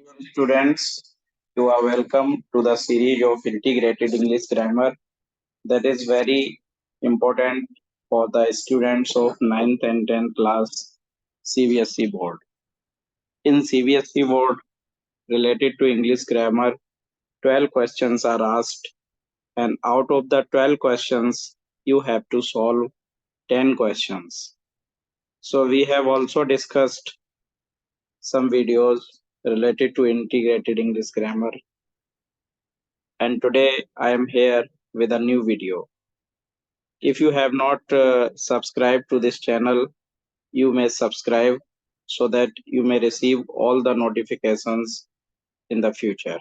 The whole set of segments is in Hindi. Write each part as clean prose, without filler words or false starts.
Dear students, you are welcome to the series of integrated English grammar that is very important for the students of 9th and 10th class CBSE board. In CBSE board related to English grammar, 12 questions are asked, and out of the 12 questions, you have to solve 10 questions. So we have also discussed some videos related to integrated English grammar, and today I am here with a new video. If you have not subscribed to this channel, you may subscribe so that you may receive all the notifications in the future.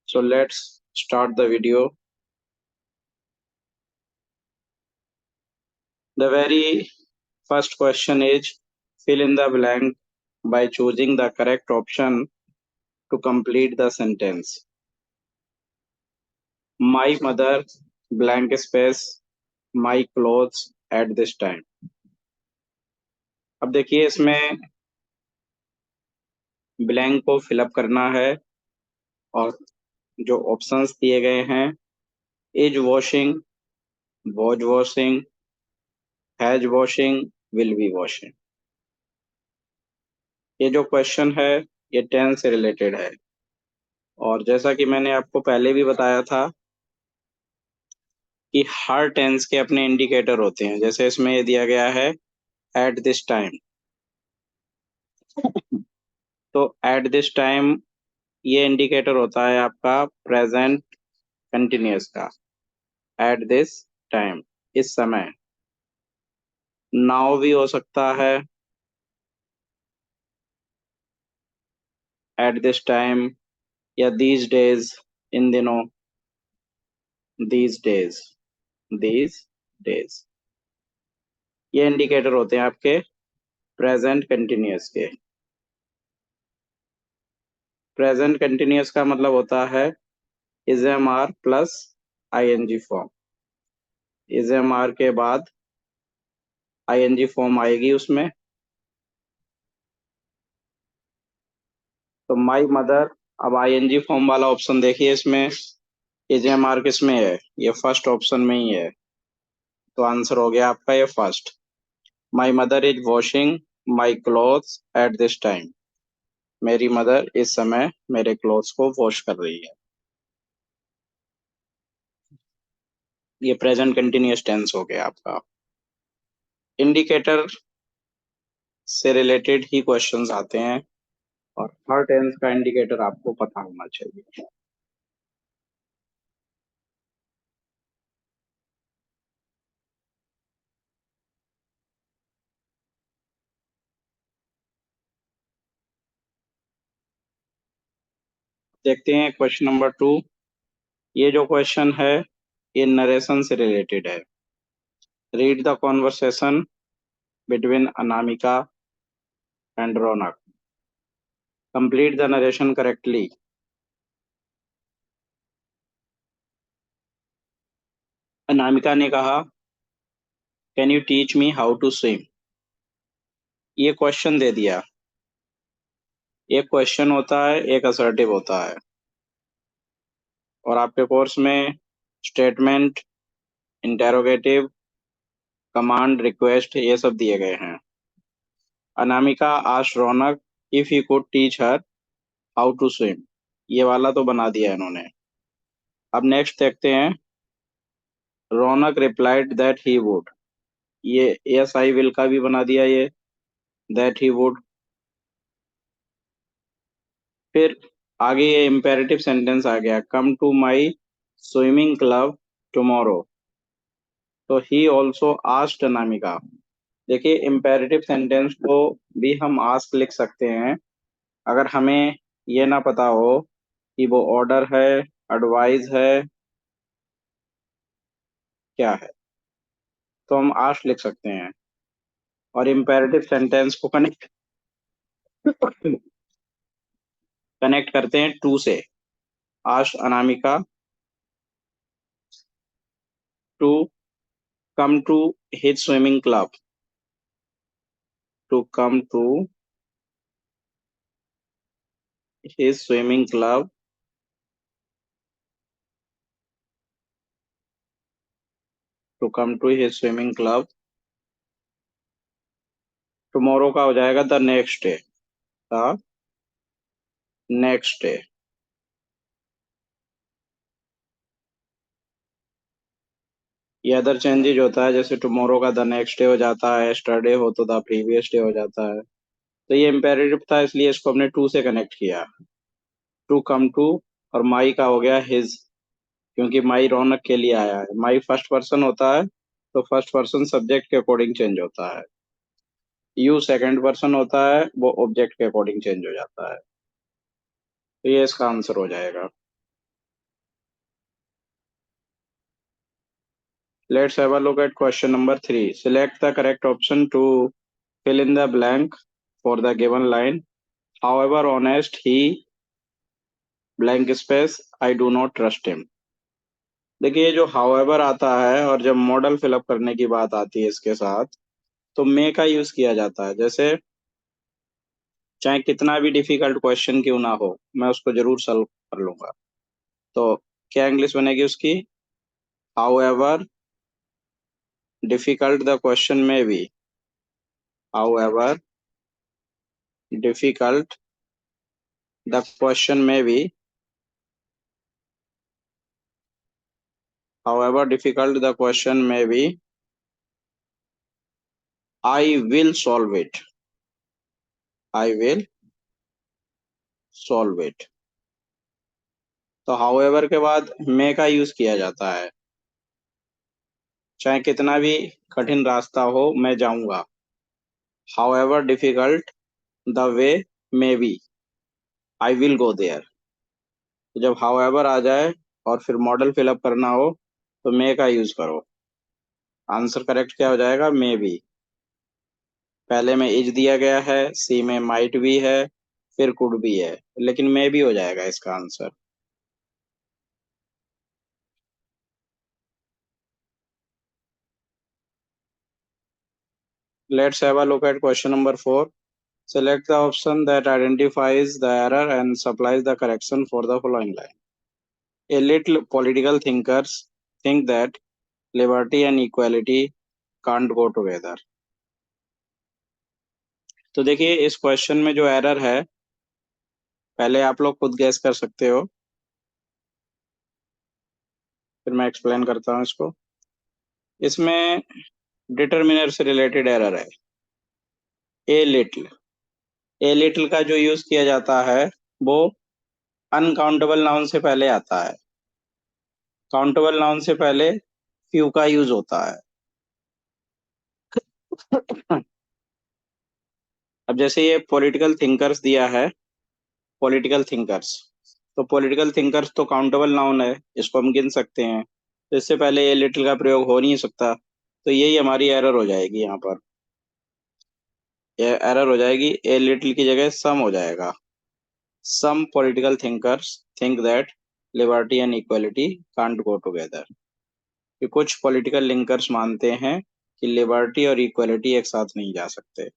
So let's start the video. The very first question is fill in the blank by choosing the correct option to complete the sentence. My mother blank space my clothes at this time. अब देखिए इसमें ब्लैंक को फिलअप करना है और जो ऑप्शंस दिए गए हैं is washing, was washing, has washing, will be washing. ये जो क्वेश्चन है ये टेंस से रिलेटेड है और जैसा कि मैंने आपको पहले भी बताया था कि हर टेंस के अपने इंडिकेटर होते हैं। जैसे इसमें ये दिया गया है एट दिस टाइम, तो एट दिस टाइम ये इंडिकेटर होता है आपका प्रेजेंट कंटिन्यूअस का। एट दिस टाइम इस समय। नाउ भी हो सकता है, एट दिस टाइम या दीज डेज, इन दिनों, दीज डेज, दीज डेज। ये इंडिकेटर होते हैं आपके प्रेजेंट कंटिन्यूअस के। प्रेजेंट कंटिन्यूअस का मतलब होता है is am are plus ING form. Is am are के बाद आईएनजी फॉर्म आएगी उसमें। तो माई मदर, अब आईएनजी फॉर्म वाला ऑप्शन देखिए इसमें इज एम आर किस में है, ये फर्स्ट ऑप्शन में ही है, तो आंसर हो गया आपका ये first. My mother is washing my clothes eight this time. मेरी मदर इस समय मेरे क्लॉथ्स को वॉश कर रही है। ये प्रेजेंट कंटिन्यूअस टेंस हो गया आपका। इंडिकेटर से रिलेटेड ही क्वेश्चंस आते हैं और हर टेंस का इंडिकेटर आपको पता होना चाहिए। देखते हैं क्वेश्चन नंबर 2। ये जो क्वेश्चन है ये नरेशन से रिलेटेड है। Read the conversation between Anamika and Raunak, complete the narration correctly. Anamika ने कहा can you teach me how to swim. ये क्वेश्चन दे दिया। एक क्वेश्चन होता है, एक असर्टिव होता है, और आपके कोर्स में स्टेटमेंट, इंटेरोगेटिव, कमांड, रिक्वेस्ट ये सब दिए गए हैं। Anamika asked Raunak if he could teach her how to swim. ये वाला तो बना दिया इन्होंने। अब नेक्स्ट देखते हैं। रौनक रिप्लाइड दैट ही वुड। ये एस आई विल का भी बना दिया ये, दैट ही वुड। फिर आगे ये इम्पेरेटिव सेंटेंस आ गया, come to my swimming club tomorrow. तो ही ऑल्सो आस्क्ड अनामिका। देखिए इम्पेरेटिव सेंटेंस को भी हम आस्क लिख सकते हैं अगर हमें ये ना पता हो कि वो ऑर्डर है, एडवाइस है, क्या है, तो हम आस्क लिख सकते हैं। और इम्पेरेटिव सेंटेंस को कनेक्ट करते हैं to say. Ask Anamika to come to his swimming club, to come to his swimming club to come to his swimming club. Tomorrow का हो जाएगा the next day, the next day. ये अदर चेंजेज होता है, जैसे टुमारो का द नेक्स्ट डे हो जाता है, यस्टरडे हो तो द प्रीवियस डे हो जाता है। तो ये इम्पेरेटिव था, इसलिए इसको हमने टू से कनेक्ट किया, टू कम टू। और माई का हो गया हिज, क्योंकि माई रौनक के लिए आया है। माई फर्स्ट पर्सन होता है, तो फर्स्ट पर्सन सब्जेक्ट के अकॉर्डिंग चेंज होता है। यू सेकंड पर्सन होता है, वो ऑब्जेक्ट के अकॉर्डिंग चेंज हो जाता है। तो ये इसका आंसर हो जाएगा। Let's have a look at question number 3। Select the correct option to fill in the blank for the given line. However honest he blank space I do not trust him। देखिए, ये जो however आता है और जब मॉडल फिलअप करने की बात आती है इसके साथ, तो मे का यूज किया जाता है। जैसे चाहे कितना भी डिफिकल्ट क्वेश्चन क्यों ना हो, मैं उसको जरूर सॉल्व कर लूंगा। तो क्या इंग्लिश बनेगी उसकी? However difficult the question may be, however difficult the question may be, however difficult the question may be, I will solve it, I will solve it। तो however के बाद may का यूज किया जाता है, चाहे कितना भी कठिन रास्ता हो मैं जाऊंगा। however difficult the way may be, I will go there। तो जब however आ जाए और फिर मॉडल फिलअप करना हो, तो may का यूज करो। आंसर करेक्ट क्या हो जाएगा? May be. पहले में इज दिया गया है, सी में माइट भी है, फिर कुड भी है, लेकिन मे भी हो जाएगा इसका answer. Let's have a look at question number 4। Select the option that identifies the error and supplies the correction for the following line. A little political thinkers think that liberty and equality can't go together। तो देखिए, इस क्वेश्चन में जो एरर है, पहले आप लोग खुद गैस कर सकते हो, फिर मैं एक्सप्लेन करता हूँ इसको। इसमें डिटर्मिनर से रिलेटेड एरर है। ए लिटिल, ए लिटिल का जो यूज किया जाता है वो अनकाउंटेबल नाउन से पहले आता है। काउंटेबल नाउन से पहले फ्यू का यूज होता है। अब जैसे ये पॉलिटिकल थिंकर्स दिया है, पॉलिटिकल थिंकर्स, तो पॉलिटिकल थिंकर्स तो काउंटेबल नाउन है, इसको हम गिन सकते हैं, तो इससे पहले ए लिटिल का प्रयोग हो नहीं सकता। तो यही हमारी एरर हो जाएगी यहाँ पर। ये एरर हो जाएगी, ए लिटिल की जगह सम हो जाएगा। Some political thinkers think that liberty and equality can't go together. कि कुछ पॉलिटिकल लिंकर्स मानते हैं कि लिबर्टी और इक्वलिटी एक साथ नहीं जा सकते।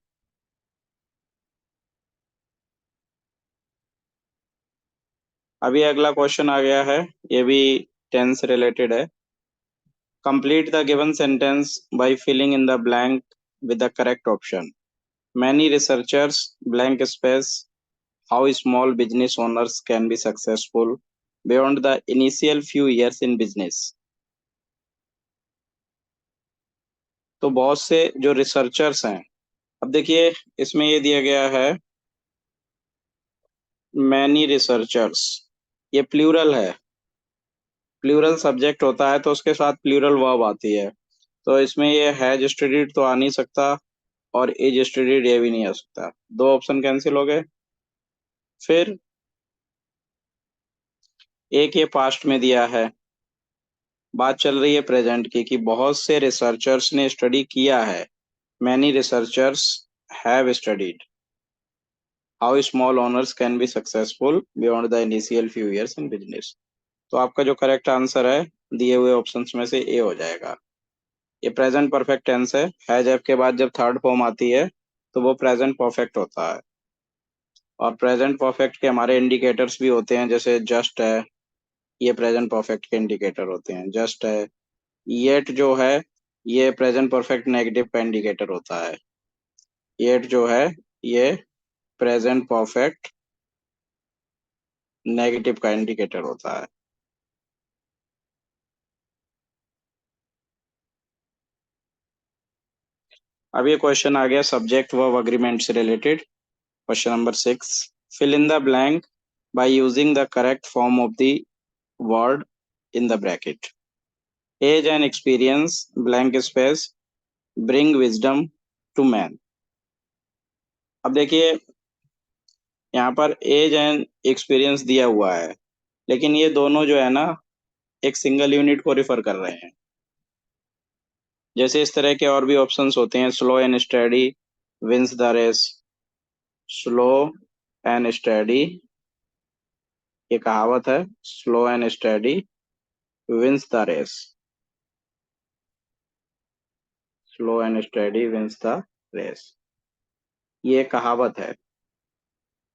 अभी अगला क्वेश्चन आ गया है, ये भी टेंस रिलेटेड है। Complete the given sentence by filling in the blank with the correct option. Many researchers blank space how small business owners can be successful beyond the initial few years in business. तो बहुत से जो रिसर्चर्स हैं, अब देखिए इसमें ये दिया गया है मैनी रिसर्चर्स, ये प्लूरल है। प्लूरल सब्जेक्ट होता है तो उसके साथ प्लूरल वर्ब आती है। तो इसमें ये हैज स्टडीड तो आ नहीं सकता, और इज स्टडीड ये भी नहीं आ सकता। दो ऑप्शन कैंसिल हो गए। फिर एक ये पास्ट में दिया है, बात चल रही है प्रेजेंट की, कि बहुत से रिसर्चर्स ने स्टडी किया है। Many researchers have studied how small owners can be successful beyond the initial few years in business. तो आपका जो करेक्ट आंसर है दिए हुए ऑप्शंस में से ए हो जाएगा। ये प्रेजेंट परफेक्ट टेंस है जब के बाद जब थर्ड फॉर्म आती है तो वो प्रेजेंट परफेक्ट होता है। और प्रेजेंट परफेक्ट के हमारे इंडिकेटर्स भी होते हैं, जैसे जस्ट है, ये प्रेजेंट परफेक्ट के इंडिकेटर होते हैं। जस्ट है, येट जो है, ये प्रेजेंट परफेक्ट नेगेटिव का इंडिकेटर होता है। येट जो है, ये प्रेजेंट परफेक्ट नेगेटिव का इंडिकेटर होता है। अब ये क्वेश्चन आ गया सब्जेक्ट वर्ब अग्रीमेंट से related. Question number 6, fill in the blank by using the correct form of the word in the bracket. Age and experience blank space bring wisdom to man. अब देखिए, यहाँ पर एज एंड एक्सपीरियंस दिया हुआ है, लेकिन ये दोनों जो है ना, एक सिंगल यूनिट को रिफर कर रहे हैं। जैसे इस तरह के और भी ऑप्शंस होते हैं, slow and steady wins the race. Slow and steady, ये कहावत है, slow and steady wins the race. Slow and steady wins the race, ये कहावत है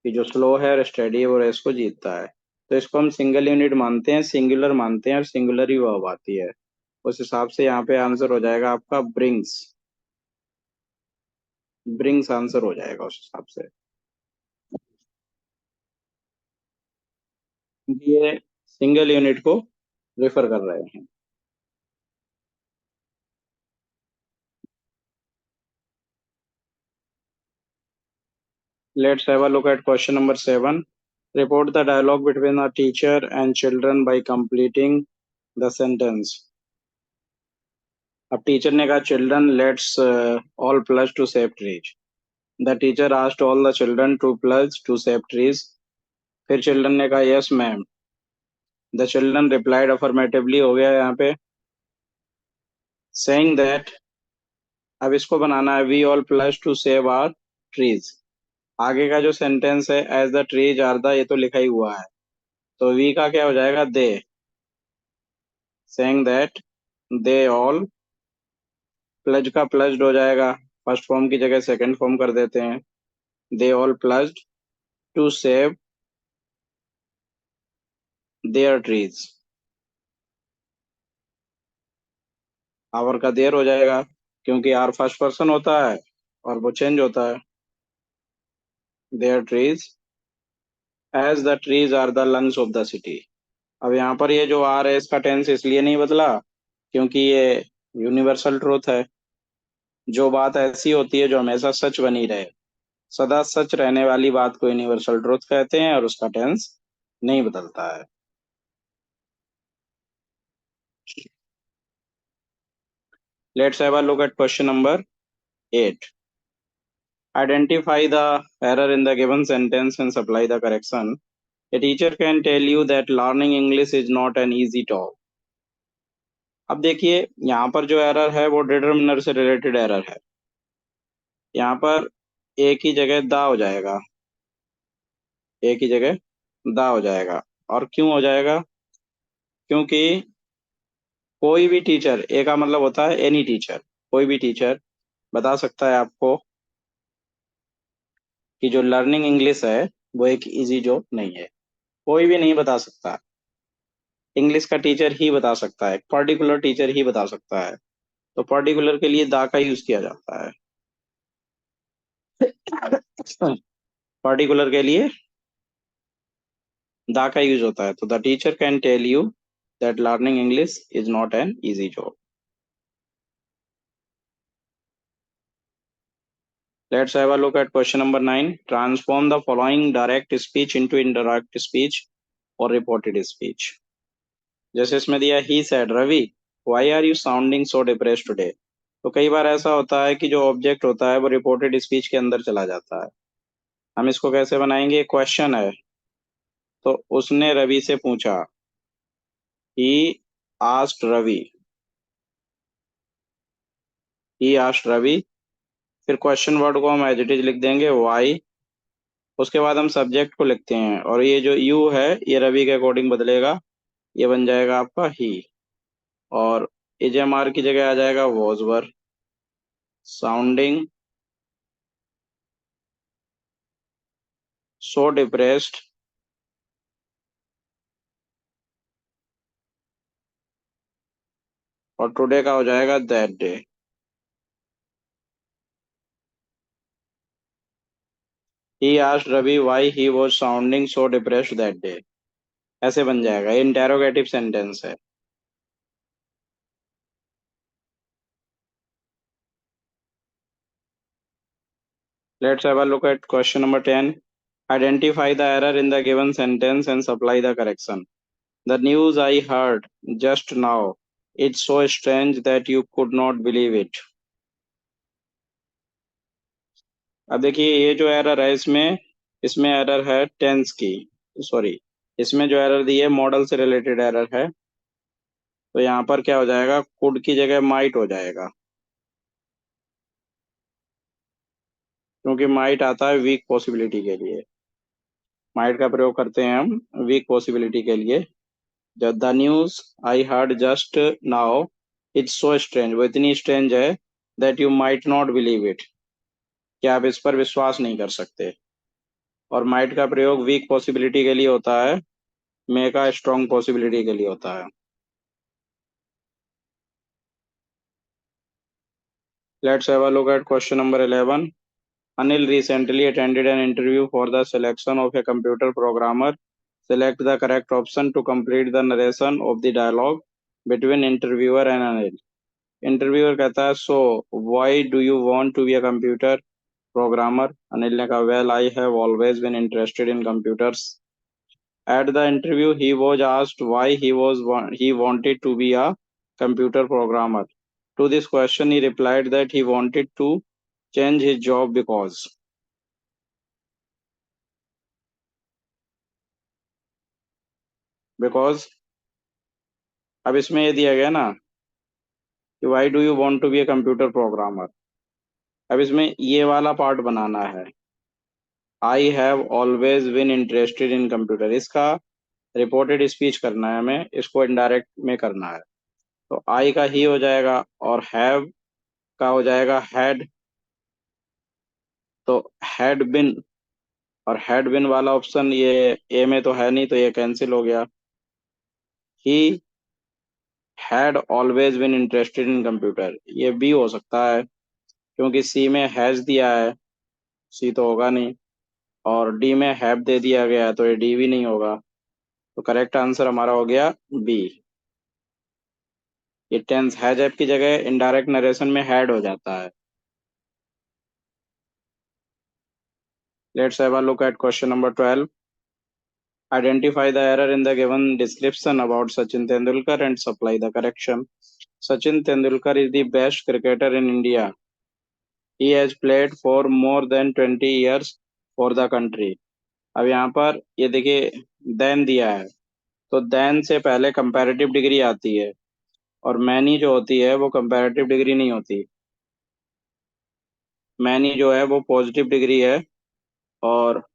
कि जो स्लो है और स्टडी है वो रेस को जीतता है। तो इसको हम सिंगल यूनिट मानते हैं, सिंगुलर मानते हैं, और सिंगुलर ही वर्ब आती है। उस हिसाब से यहाँ पे आंसर हो जाएगा आपका ब्रिंग्स। ब्रिंग्स आंसर हो जाएगा उस हिसाब से, क्योंकि ये सिंगल यूनिट को रेफर कर रहे हैं। Let's have a look at question number 7। Report the dialogue between a teacher and children by completing the sentence. अब टीचर ने कहा, children let's all plus to save trees. The teacher asked all the children to pledge to save trees. फिर चिल्ड्रन ने कहा, yes ma'am. The children replied affirmatively, हो गया यहाँ पे। सेइंग दैट, अब इसको बनाना है, we all plus to save our trees. आगे का जो सेंटेंस है, as the trees are the, ये तो लिखा ही हुआ है, तो वी का क्या हो जाएगा, दे। Saying that they all, pledge का प्लज्ड हो जाएगा, फर्स्ट फॉर्म की जगह सेकंड फॉर्म कर देते हैं। They all pledged to save their trees. Our का देयर हो जाएगा, क्योंकि आर फर्स्ट पर्सन होता है और वो चेंज होता है। Their trees as the trees are the lungs of the city. अब यहाँ पर ये जो आर है, इसका टेंस इसलिए नहीं बदला क्योंकि ये यूनिवर्सल ट्रूथ है। जो बात ऐसी होती है जो हमेशा सच बनी रहे, सदा सच रहने वाली बात को यूनिवर्सल ट्रूथ कहते हैं, और उसका टेंस नहीं बदलता है। Let's have a look at question number 8। Identify the error in the given sentence and supply the correction. A teacher can tell you that learning English is not an easy job. अब देखिए, यहाँ पर जो एरर है वो डिटर्मिनर से रिलेटेड एरर है। यहाँ पर एक ही जगह दा हो जाएगा, एक ही जगह दा हो जाएगा। और क्यों हो जाएगा? क्योंकि कोई भी टीचर, ए का मतलब होता है एनी टीचर, कोई भी टीचर बता सकता है आपको कि जो लर्निंग इंग्लिश है वो एक इजी जॉब नहीं है। कोई भी नहीं बता सकता, इंग्लिश का टीचर ही बता सकता है, पर्टिकुलर टीचर ही बता सकता है। तो पर्टिकुलर के लिए दा का यूज किया जाता है। पर्टिकुलर के लिए दा का यूज होता है। तो the teacher can tell you that learning English is not an easy job. Let's have a look at question number 9। Transform the following direct speech into indirect speech और रिपोर्टेड स्पीच। जैसे इसमें दिया, he said Ravi why are you sounding so depressed today. तो कई बार ऐसा होता है कि जो ऑब्जेक्ट होता है वो रिपोर्टेड स्पीच के अंदर चला जाता है। हम इसको कैसे बनाएंगे? क्वेश्चन है, तो उसने रवि से पूछा, he asked Ravi, he asked Ravi. फिर क्वेश्चन वर्ड को हम एज इट इज लिख देंगे, वाई। उसके बाद हम सब्जेक्ट को लिखते हैं, और ये जो यू है ये रवि के अकॉर्डिंग बदलेगा, ये बन जाएगा आपका ही। और एजएमआर की जगह आ जाएगा was were sounding so depressed और टुडे का हो जाएगा that day. He asked Ravi why he was sounding so depressed that day। ऐसे बन जाएगा, इंटेरोगेटिव सेंटेंस है। Let's have a look at question number 10. Identify the error in the given sentence and supply the correction. The news I heard just now, it's so strange that you could not believe it। अब देखिए ये जो एरर है इसमें इसमें एरर है टेंस की, सॉरी, इसमें जो एरर दी है मॉडल से रिलेटेड एरर है। तो यहाँ पर क्या हो जाएगा, कुड की जगह माइट हो जाएगा, क्योंकि माइट आता है वीक पॉसिबिलिटी के लिए। माइट का प्रयोग करते हैं हम वीक पॉसिबिलिटी के लिए। जब the news I heard just now it's so strange, वो इतनी स्ट्रेंज है that you might not believe it, कि आप इस पर विश्वास नहीं कर सकते। और माइट का प्रयोग वीक पॉसिबिलिटी के लिए होता है, मे का स्ट्रॉन्ग पॉसिबिलिटी के लिए होता है। Let's have a look at question number 11। Anil recently attended an interview for the selection of a computer programmer. Select the correct option to complete the narration of the dialogue between interviewer and Anil। Interviewer कहता है so why do you want to be a computer programmer. Anil ने कहा well I have always been interested in computers. At the interview he was asked why he wanted to be a computer programmer। To this question he replied that he wanted to change his job because अब इसमें ये दिया गया ना कि why do you want to be a computer programmer. अब इसमें ये वाला पार्ट बनाना है, I have always been interested in computer, इसका रिपोर्टेड स्पीच करना है हमें, इसको इनडायरेक्ट में करना है। तो आई का ही हो जाएगा और हैव का हो जाएगा हैड। तो हैड बिन, और हैड बिन वाला ऑप्शन ये ए में तो है नहीं, तो ये कैंसिल हो गया। He had always been interested in computer, ये बी हो सकता है, क्योंकि सी में हैज दिया है, सी तो होगा नहीं। और डी में हैव दे दिया गया है, तो ये डी भी नहीं होगा। तो करेक्ट आंसर हमारा हो गया बी। ये टेंस हैज हैव की जगह इनडायरेक्ट नरेशन में हैड हो जाता है। Let's have a look at question number 12। Identify the error in the given description about Sachin Tendulkar and supply the correction। Sachin Tendulkar is the best cricketer in India। He has played for more than 20 years for the country। अब यहाँ पर ये देखिए देन दिया है, तो देन से पहले कंपैरेटिव डिग्री आती है, और मैनी जो होती है वो कंपैरेटिव डिग्री नहीं होती। मैनी जो है वो पॉजिटिव डिग्री है, और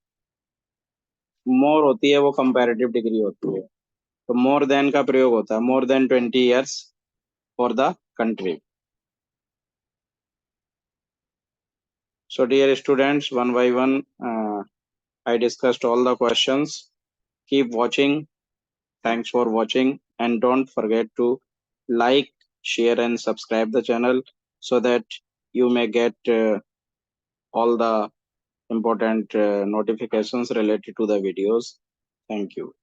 मोर होती है वो कंपैरेटिव डिग्री होती है। तो मोर देन का प्रयोग होता है, more than 20 years for the country। So dear students, one by one, I discussed all the questions. Keep watching. Thanks for watching, and don't forget to like, share, and subscribe the channel so that you may get all the important notifications related to the videos. Thank you.